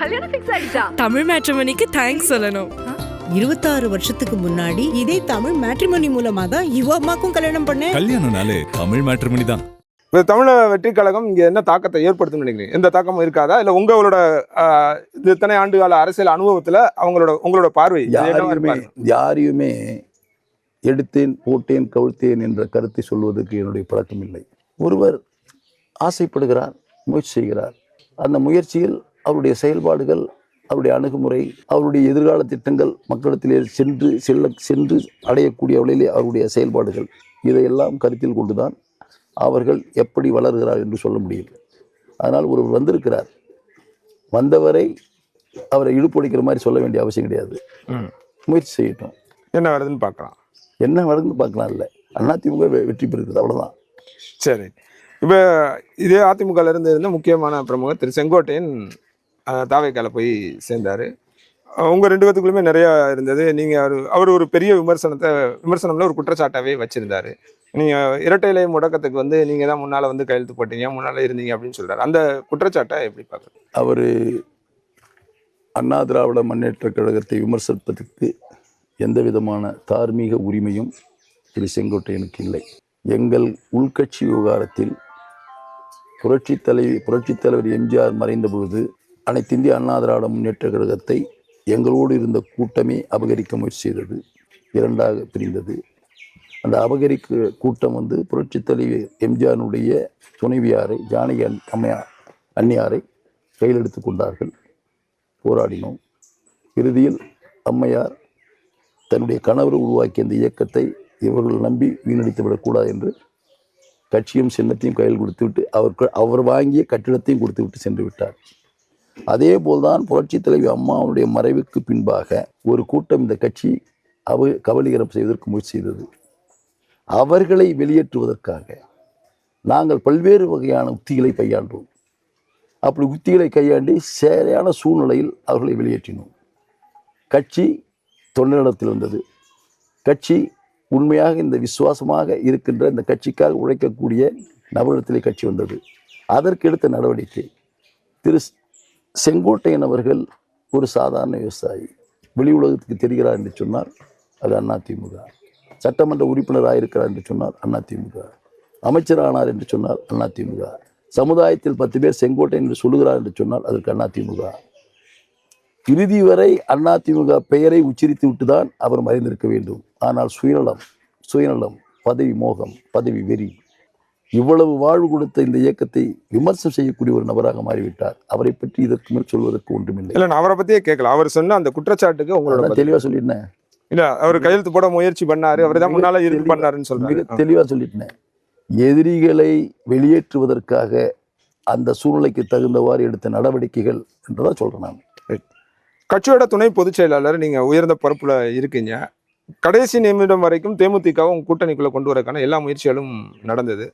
கல்யாணம் ஃபிக்ஸ் ஆயிடுச்சா? தமிழ் மேட்ரிமோனிக்கு தேங்க்ஸ் சொல்லணும். 26 வருஷத்துக்கு முன்னாடி இதே தமிழ் மேட்ரிமோனி மூலமா தான் இவ அம்மாக்கும் கல்யாணம் பண்ணேன். கல்யாணம்னாலே தமிழ் மேட்ரிமோனி தான். இப்போ தமிழக வெற்றி கழகம் இங்கே என்ன தாக்கத்தை ஏற்படுத்தும்னு நினைக்கிறீங்க? எந்த தாக்கமும் இருக்காதா? இல்லை உங்களோட இத்தனை ஆண்டு கால அரசியல் அனுபவத்தில் உங்களோட பார்வை யாரையுமே எடுத்தேன் போட்டேன் கவிழ்த்தேன் என்ற கருத்தை சொல்வதற்கு என்னுடைய பழக்கம் இல்லை. ஒருவர் ஆசைப்படுகிறார், முயற்சி செய்கிறார். அந்த முயற்சியில் அவருடைய செயல்பாடுகள், அவருடைய அணுகுமுறை, அவருடைய எதிர்கால திட்டங்கள், மக்களிடத்திலே சென்று அடையக்கூடிய வழியிலே அவருடைய செயல்பாடுகள், இதையெல்லாம் கருத்தில் கொண்டுதான் அவர்கள் எப்படி வளர்கிறார் என்று சொல்ல முடியும். அதனால் ஒருவர் வந்திருக்கிறார், வந்தவரை அவரை இழுப்பொடிக்கிற மாதிரி சொல்ல வேண்டிய அவசியம் கிடையாது. முயற்சி செய்யட்டும், என்ன வருதுன்னு பார்க்கலாம். என்ன வருதுன்னு பார்க்கலாம். இல்லை, அதிமுக வெற்றி பெறுகிறது, அவ்வளோதான். சரி, இப்போ இதே அதிமுகவில் இருந்த முக்கியமான பிரமுகர் திரு செங்கோட்டையன் தாவேக்கால போய் சேர்ந்தார். உங்கள் ரெண்டு பேத்துக்குள்ளுமே நிறையா இருந்தது. நீங்கள் அவர் ஒரு பெரிய விமர்சனம்ல ஒரு குற்றச்சாட்டாகவே வச்சுருந்தார். நீங்கள் இரட்டை இலை முடக்கத்துக்கு நீங்கள் தான் முன்னால் கையெழுத்து போட்டீங்க, முன்னால் இருந்தீங்க அப்படின்னு சொல்கிறார். அந்த குற்றச்சாட்டை எப்படி பார்க்குறது? அவர் அண்ணா திராவிட முன்னேற்ற கழகத்தை விமர்சிப்பதற்கு எந்த விதமான தார்மீக உரிமையும் திரு செங்கோட்டையனுக்கு இல்லை. எங்கள் உள்கட்சி விவகாரத்தில் புரட்சித் தலைவர் எம்ஜிஆர் மறைந்த பொழுது அனைத்து இந்திய அண்ணா திராவிட முன்னேற்ற கழகத்தை எங்களோடு இருந்த கூட்டமே அபகரிக்க முயற்சி செய்தது. இரண்டாக பிரிந்தது. அந்த அபகரிக்க கூட்டம் புரட்சித் தலைவர் எம்ஜிஆருடைய துணைவியாரை, ஜானகி அன்னியாரை கையில் எடுத்து கொண்டார்கள். போராடினோம். இறுதியில் அம்மையார் தன்னுடைய கணவர் உருவாக்கிய அந்த இயக்கத்தை இவர்கள் நம்பி வீணடித்து விடக்கூடாது என்று கட்சியும் சின்னத்தையும் கையில் கொடுத்துவிட்டு அவர் வாங்கிய கட்டிடத்தையும் கொடுத்து விட்டு சென்று விட்டார். அதே போல்தான் புரட்சித் தலைவி அம்மாவுடைய மறைவுக்கு பின்பாக ஒரு கூட்டம் இந்த கட்சி கபலீகரம் செய்வதற்கு முயற்சி செய்தது. அவர்களை வெளியேற்றுவதற்காக நாங்கள் பல்வேறு வகையான உத்திகளை கையாண்டோம். அப்படி உத்திகளை கையாண்டி சரியான சூழ்நிலையில் அவர்களை வெளியேற்றினோம். கட்சி தொண்டரிடத்தில் வந்தது. கட்சி உண்மையாக இந்த விசுவாசமாக இருக்கின்ற இந்த கட்சிக்காக உழைக்கக்கூடிய நபரிடத்திலே கட்சி வந்தது. அதற்கு எடுத்த நடவடிக்கை, திரு செங்கோட்டையன் அவர்கள் ஒரு சாதாரண விவசாயி, வெளி உலகத்துக்கு தெரிகிறார் என்று சொன்னால் அது அதிமுக. சட்டமன்ற உறுப்பினராக இருக்கிறார் என்று சொன்னால் அதிமுக. அமைச்சரானார் என்று சொன்னால் அதிமுக. சமுதாயத்தில் 10 பேர் செங்கோட்டையன் என்று சொல்லுகிறார் என்று சொன்னால் அதற்கு அதிமுக. இறுதி வரை அதிமுக பெயரை உச்சரித்து விட்டுதான் அவர் மறைந்திருக்க வேண்டும். ஆனால் சுயநலம், பதவி மோகம், பதவி வெறி, இவ்வளவு வாழ்வு கொடுத்த இந்த இயக்கத்தை விமர்சனம் செய்யக்கூடிய ஒரு நபராக மாறிவிட்டார். அவரை பற்றி இதற்கு மேல் சொல்வதற்கு ஒன்றுமில்லை. இல்லை, நான் அவரை பற்றியே கேட்கல. அவர் சொன்ன அந்த குற்றச்சாட்டுக்கு உங்களோட தெளிவாக சொல்லிட்டேன். இல்லை, அவர் கையெழுத்து போட முயற்சி பண்ணாரு, அவர் தான் முன்னால இருந்து பண்ணாருன்னு சொல்றாரு. தெளிவாக சொல்லிட்டேன். எதிரிகளை வெளியேற்றுவதற்காக அந்த சூழ்நிலைக்கு தகுந்தவாறு எடுத்த நடவடிக்கைகள் என்றுதான் சொல்றேன் நான். கட்சியோட துணை பொதுச் செயலாளர், நீங்க உயர்ந்த பொறுப்புல இருக்கீங்க. கடைசி நிமிடம் வரைக்கும் தேமுதிகவும் கூட்டணிக்குள்ள கொண்டு வரக்கான எல்லா முயற்சிகளும் நடந்தது.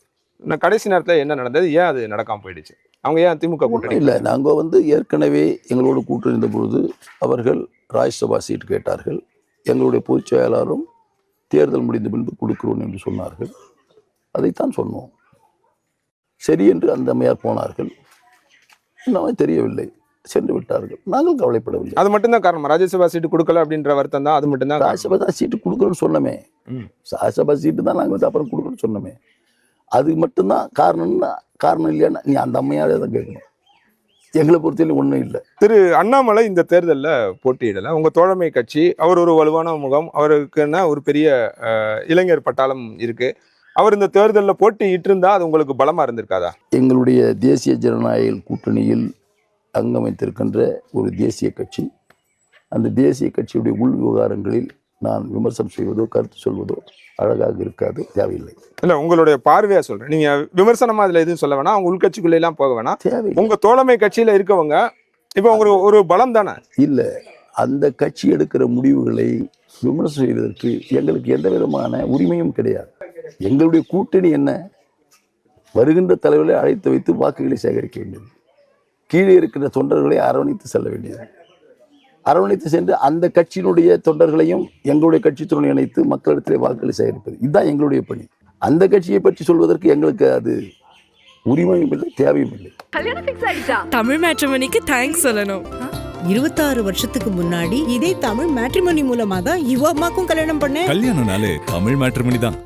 கடைசி நேரத்தில் என்ன நடந்தது? ஏன் அது நடக்காம போயிடுச்சு? அவங்க ஏன் திமுக கூட்டணி இல்லை, நாங்கள் ஏற்கனவே எங்களோட கூட்டணி இருந்த பொழுது அவர்கள் ராஜ்யசபா சீட் கேட்டார்கள். எங்களுடைய பொதுச் செயலாளரும் தேர்தல் முடிந்த பின்பு கொடுக்கிறோம் என்று சொன்னார்கள். அதைத்தான் சொன்னோம். சரி என்று அந்த அம்மையார் போனார்கள். இன்னும் தெரியவில்லை, சென்று விட்டார்கள். நாங்கள் கவலைப்படவில்லை. அது மட்டும்தான் காரணம். ராஜ்யசபா சீட்டு கொடுக்கல அப்படின்ற வருத்தம் தான். அது மட்டும்தான். ராஜ்யசபா சீட்டு கொடுக்கணும்னு சொன்னமே, ராஜ்யசபா சீட்டு தான் நாங்கள் அப்புறம் கொடுக்கணும்னு சொன்னோமே. அது மட்டும்தான் காரணம் இல்லையான்னா நீ அந்த அம்மையாரே தான் கேட்கணும். எங்களை பொறுத்தவரை ஒன்றும் இல்லை. திரு அண்ணாமலை இந்த தேர்தலில் போட்டியிடலை. உங்கள் தோழமை கட்சி, அவர் ஒரு வலுவான முகம், அவருக்குன்னா ஒரு பெரிய இளைஞர் பட்டாளம் இருக்கு. அவர் இந்த தேர்தலில் போட்டியிட்டு இருந்தா அது உங்களுக்கு பலமா இருந்திருக்காதா? எங்களுடைய தேசிய ஜனநாயக கூட்டணியில் அங்கம் வைத்திருக்கின்ற ஒரு தேசிய கட்சி, அந்த தேசிய கட்சியுடைய உள் விவகாரங்களில் நான் விமர்சனம் செய்வதோ கருத்து சொல்வதோ அழகாக இருக்காது, தேவையில்லை. இல்லை, உங்களுடைய பார்வையா சொல்றேன். நீங்க விமர்சனமா அதுல எதுவும் சொல்ல வேணாம், அவங்க உள்கட்சிக்குள்ள எல்லாம் போக வேணாம். உங்க தோழமை கட்சியில இருக்கவங்க இப்போ உங்களுக்கு ஒரு பலம் தானே? இல்லை, அந்த கட்சி எடுக்கிற முடிவுகளை விமர்சனம் செய்வதற்கு எங்களுக்கு எந்த விதமான உரிமையும் கிடையாது. எங்களுடைய கூட்டணி என்ன? வருகின்ற தலைவர்களை அழைத்து வைத்து வாக்குகளை சேகரிக்க வேண்டியது, கீழே இருக்கிற தொண்டர்களை அரவணைத்து செல்ல வேண்டியது, அரவணைத்து சென்று அந்த கட்சியினுடைய தொண்டர்களையும் எங்களுடைய கட்சித்துடன் இணைத்து மக்களிடத்திலே வாக்குகளை சேகரிப்பது, இதுதான் எங்களுடைய பணி. அந்த கட்சியை பற்றி சொல்வதற்கு எங்களுக்கு அது உரிமையும் இல்லை, தேவையும் இல்லை. தமிழ் மேட்ரிமோனிக்கு தேங்க்ஸ் சொல்லணும். 26 வருஷத்துக்கு முன்னாடி இதே தமிழ் மேட்ரிமோனி மூலமா தான் இவ அம்மாக்கும் கல்யாணம் பண்ணேன். கல்யாணம்னாலே தமிழ் மேட்ரிமோனி தான்.